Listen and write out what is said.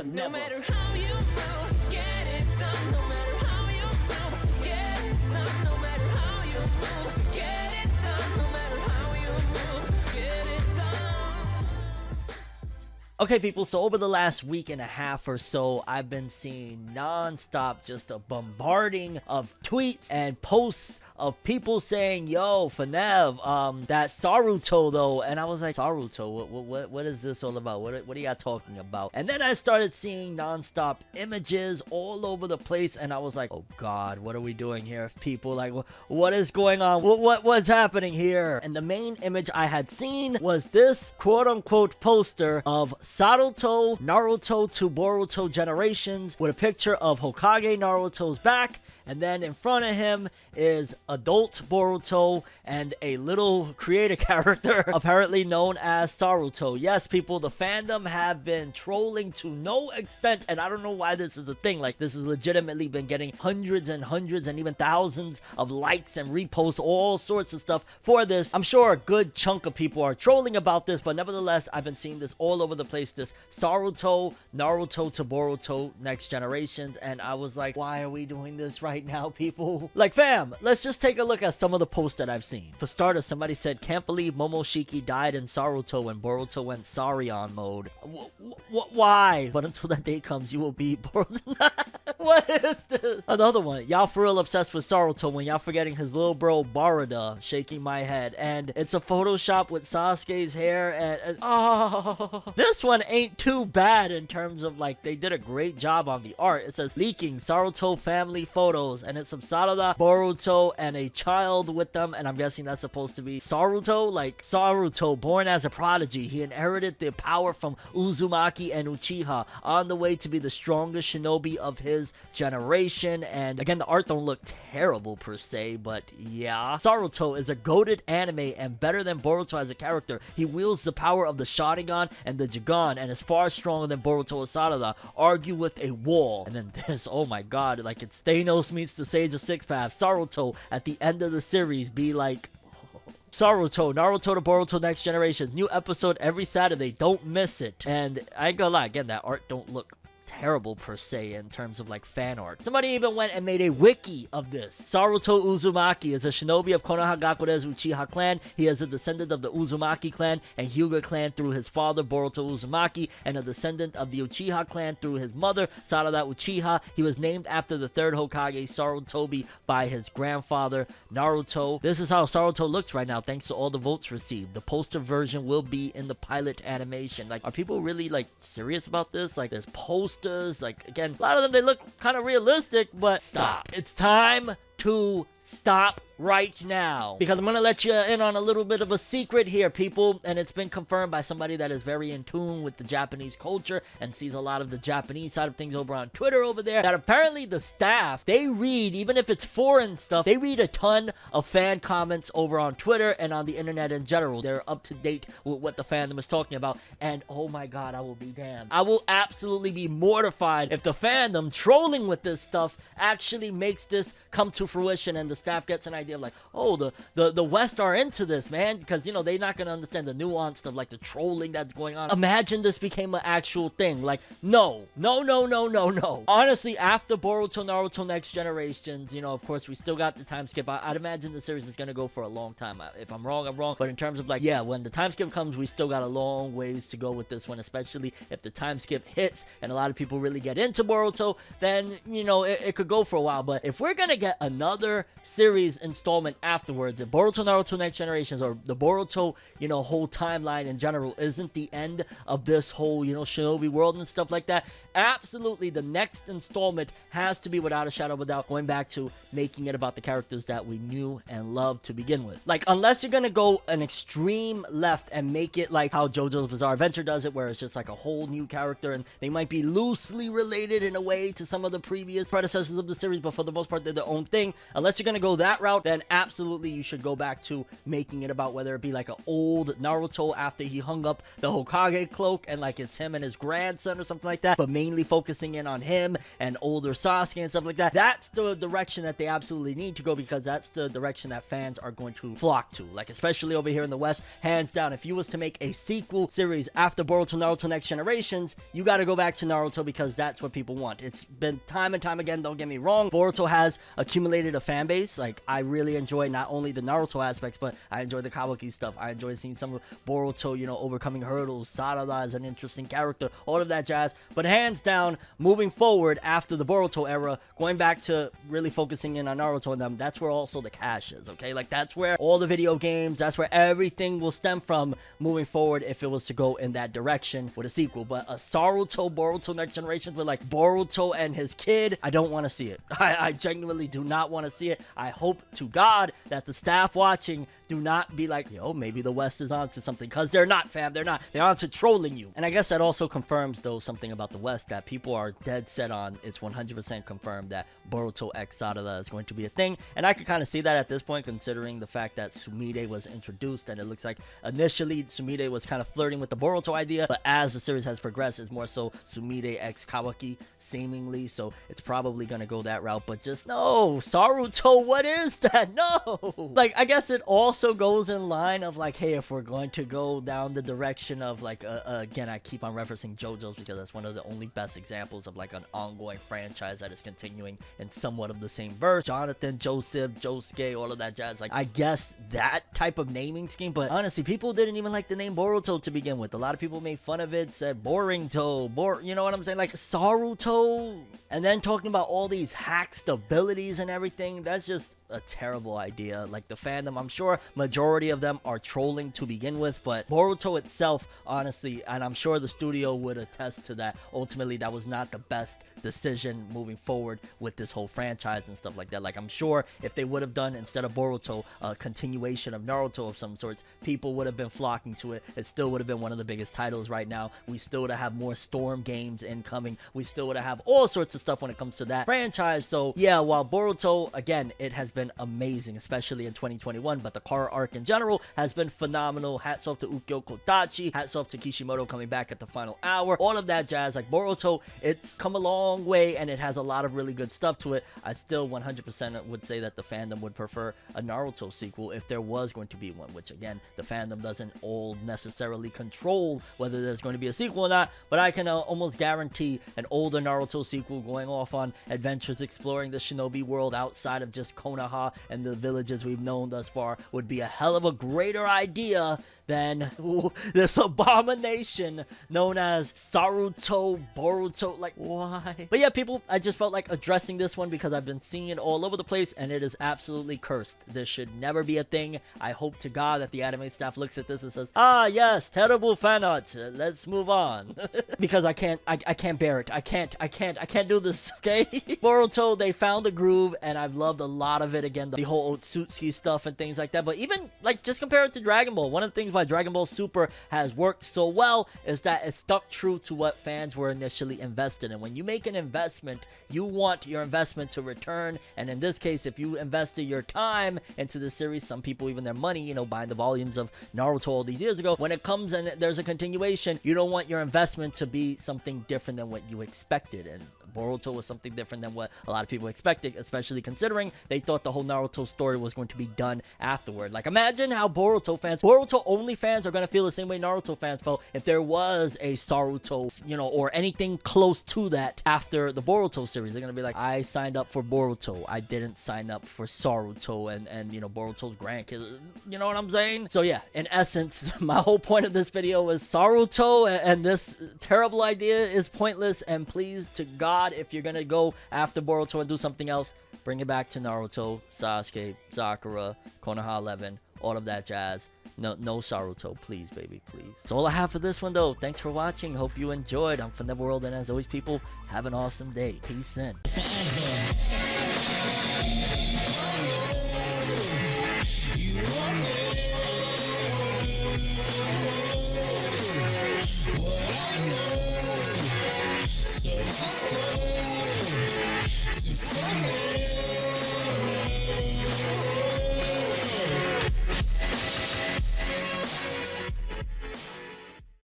No matter how you move, get it done. No matter how you move, get it done. No matter how you move, get it done. No matter how you move, get it done. Okay, people, so over the last week and a half or so, I've been seeing non-stop just a bombarding of tweets and posts of people saying, yo, Fornev, that Saruto, though. And I was like, Saruto, what is this all about? What are y'all talking about? And then I started seeing non-stop images all over the place, and I was like, oh, God, what are we doing here, people? Like, what is going on? What's happening here? And the main image I had seen was this quote-unquote poster of Saruto, Naruto to Boruto generations with a picture of Hokage Naruto's back, and then in front of him is adult Boruto and a little creator character apparently known as Saruto. Yes, people, the fandom have been trolling to no extent, and I don't know why this is a thing. Like, this has legitimately been getting hundreds and hundreds and even thousands of likes and reposts, all sorts of stuff for this. I'm sure a good chunk of people are trolling about this, but nevertheless, I've been seeing this all over the place, this Saruto, Naruto to Boruto next generations, and I was like, why are we doing this right now, people? Like, fam, let's just take a look at some of the posts that I've seen. For starters, somebody said, can't believe Momoshiki died in Saruto when Boruto went Sarion mode. Why? But until that day comes, you will be Boruto. What is this? Another one, y'all for real obsessed with Saruto when y'all forgetting his little bro Barada, shaking my head. And it's a Photoshop with Sasuke's hair, and oh, this one ain't too bad in terms of, like, they did a great job on the art. It says leaking Saruto family photos, and it's some Sarada, Boruto, and a child with them, and I'm guessing that's supposed to be Saruto. Like, Saruto, born as a prodigy, he inherited the power from Uzumaki and Uchiha, on the way to be the strongest shinobi of his generation. And again, the art don't look terrible per se, but yeah. Saruto is a goated anime and better than Boruto as a character. He wields the power of the Sharingan and the Jigan, and is far stronger than Boruto or Sarada. Argue with a wall. And then this, oh my god, like it's Thanos meets the Sage of Six Paths. Saruto at the end of the series be like, Saruto, Naruto to Boruto next generation. New episode every Saturday. Don't miss it. And I ain't gonna lie, again, that art don't look terrible per se in terms of like fan art. Somebody even went and made a wiki of this. Saruto Uzumaki is a shinobi of Konohagakure's Uchiha clan. He is a descendant of the Uzumaki clan and Hyuga clan through his father Boruto Uzumaki, and a descendant of the Uchiha clan through his mother Sarada Uchiha. He was named after the third Hokage Sarutobi by his grandfather Naruto. This is how Saruto looks right now thanks to all the votes received. The poster version will be in the pilot animation. Like, are people really like serious about this? Like, there's posters. Like, again, a lot of them, they look kind of realistic, but stop. It's time to stop right now, because I'm gonna let you in on a little bit of a secret here, people, and it's been confirmed by somebody that is very in tune with the Japanese culture and sees a lot of the Japanese side of things over on Twitter over there, that apparently the staff, they read, even if it's foreign stuff, they read a ton of fan comments over on Twitter and on the internet in general. They're up to date with what the fandom is talking about, and oh my god, I will be damned. I will absolutely be mortified if the fandom trolling with this stuff actually makes this come to fruition and the staff gets an idea of like, oh, the West are into this, man, because, you know, they're not gonna understand the nuance of like the trolling that's going on. Imagine this became an actual thing. Like, no. Honestly, after Boruto, Naruto next generations, you know, of course we still got the time skip. I'd imagine the series is gonna go for a long time. If I'm wrong, I'm wrong, but in terms of like, yeah, when the time skip comes, we still got a long ways to go with this one, especially if the time skip hits and a lot of people really get into Boruto, then, you know, it could go for a while. But if we're gonna get another series installment afterwards, if Boruto, Naruto next generations, or the Boruto, you know, whole timeline in general isn't the end of this whole, you know, shinobi world and stuff like that, absolutely the next installment has to be, without a shadow of a doubt, going back to making it about the characters that we knew and loved to begin with. Like, unless you're gonna go an extreme left and make it like how JoJo's Bizarre Adventure does it, where it's just like a whole new character and they might be loosely related in a way to some of the previous predecessors of the series, but for the most part they're their own thing. Unless you're gonna go that route, then absolutely you should go back to making it about whether it be like an old Naruto after he hung up the Hokage cloak and like it's him and his grandson or something like that, but mainly focusing in on him and older Sasuke and stuff like that. That's the direction that they absolutely need to go, because that's the direction that fans are going to flock to. Like, especially over here in the West, hands down, if you was to make a sequel series after Boruto Naruto Next Generations, you got to go back to Naruto, because that's what people want. It's been time and time again, don't get me wrong, Boruto has accumulated a fan base. Like, I really enjoy not only the Naruto aspects, but I enjoy the Kawaki stuff. I enjoy seeing some of Boruto, you know, overcoming hurdles. Sarada is an interesting character, all of that jazz. But hands down, moving forward after the Boruto era, going back to really focusing in on Naruto and them, that's where also the cash is, okay? Like, that's where all the video games, that's where everything will stem from moving forward if it was to go in that direction with a sequel. But a Saruto Boruto Next Generation with like Boruto and his kid, I don't want to see it. I genuinely do not want to see it. I hope to God that the staff watching do not be like, yo, maybe the West is onto something, because they're not, fam. They're not. They're onto trolling you. And I guess that also confirms, though, something about the West that people are dead set on. It's 100% confirmed that Boruto X Sarada is going to be a thing. And I could kind of see that at this point, considering the fact that Sumire was introduced, and it looks like initially Sumire was kind of flirting with the Boruto idea, but as the series has progressed, it's more so Sumire X Kawaki, seemingly. So it's probably going to go that route. But just no, Saruto, what is that? No. Like, I guess it also goes in line of like, hey, if we're going to go down the direction of like, again, I keep on referencing JoJo's because that's one of the only best examples of like an ongoing franchise that is continuing in somewhat of the same verse. Jonathan, Joseph, Josuke, all of that jazz. Like, I guess that type of naming scheme. But honestly, people didn't even like the name Boruto to begin with. A lot of people made fun of it, said Boringto, you know what I'm saying? Like Saruto, and then talking about all these hacked abilities and everything. That's just a terrible idea. Like, the fandom, I'm sure majority of them are trolling to begin with, but Boruto itself, honestly, and I'm sure the studio would attest to that, ultimately that was not the best decision moving forward with this whole franchise and stuff like that. Like, I'm sure if they would have done, instead of Boruto, a continuation of Naruto of some sorts, people would have been flocking to it. It still would have been one of the biggest titles right now. We still would have more Storm games incoming. We still would have all sorts of stuff when it comes to that franchise. So yeah, while Boruto, again, it has been amazing, especially in 2021, but the car arc in general has been phenomenal. Hats off to Ukyo Kotachi, hats off to Kishimoto coming back at the final hour, all of that jazz. Like, Boruto, it's come a long way and it has a lot of really good stuff to it. I still 100% would say that the fandom would prefer a Naruto sequel if there was going to be one, which again, the fandom doesn't all necessarily control whether there's going to be a sequel or not, but I can almost guarantee an older Naruto sequel going off on adventures exploring the shinobi world outside of just Konoha and the villages we've known thus far would be a hell of a greater idea than this abomination known as Saruto Boruto. Like, why? But yeah, people, I just felt like addressing this one because I've been seeing it all over the place and it is absolutely cursed. This should never be a thing. I hope to God that the anime staff looks at this and says, ah, yes, terrible fan art, let's move on. Because I can't bear it. I can't do this, okay? Boruto, they found the groove and I've loved a lot of it. Again, the whole Otsutsuki stuff and things like that. But even, like, just compare it to Dragon Ball. One of the things why Dragon Ball Super has worked so well is that it stuck true to what fans were initially invested in. When you make an investment, you want your investment to return. And in this case, if you invested your time into the series, some people even their money, you know, buying the volumes of Naruto all these years ago, when it comes and there's a continuation, you don't want your investment to be something different than what you expected. And Boruto was something different than what a lot of people expected, especially considering they thought the whole Naruto story was going to be done afterward. Like, imagine how Boruto only fans are going to feel the same way Naruto fans felt if there was a Saruto, you know, or anything close to that after the Boruto series. They're going to be like, I signed up for Boruto. I didn't sign up for Saruto and you know, Boruto's grandkids. You know what I'm saying? So yeah, in essence, my whole point of this video is Saruto and this terrible idea is pointless, and please to God, if you're gonna go after Boruto and do something else, bring it back to Naruto, Sasuke, Sakura, Konoha 11, all of that jazz. No Saruto, please, baby, please. That's all I have for this one, though. Thanks for watching. Hope you enjoyed. I'm ForneverWorld, and as always, people, have an awesome day. Peace in.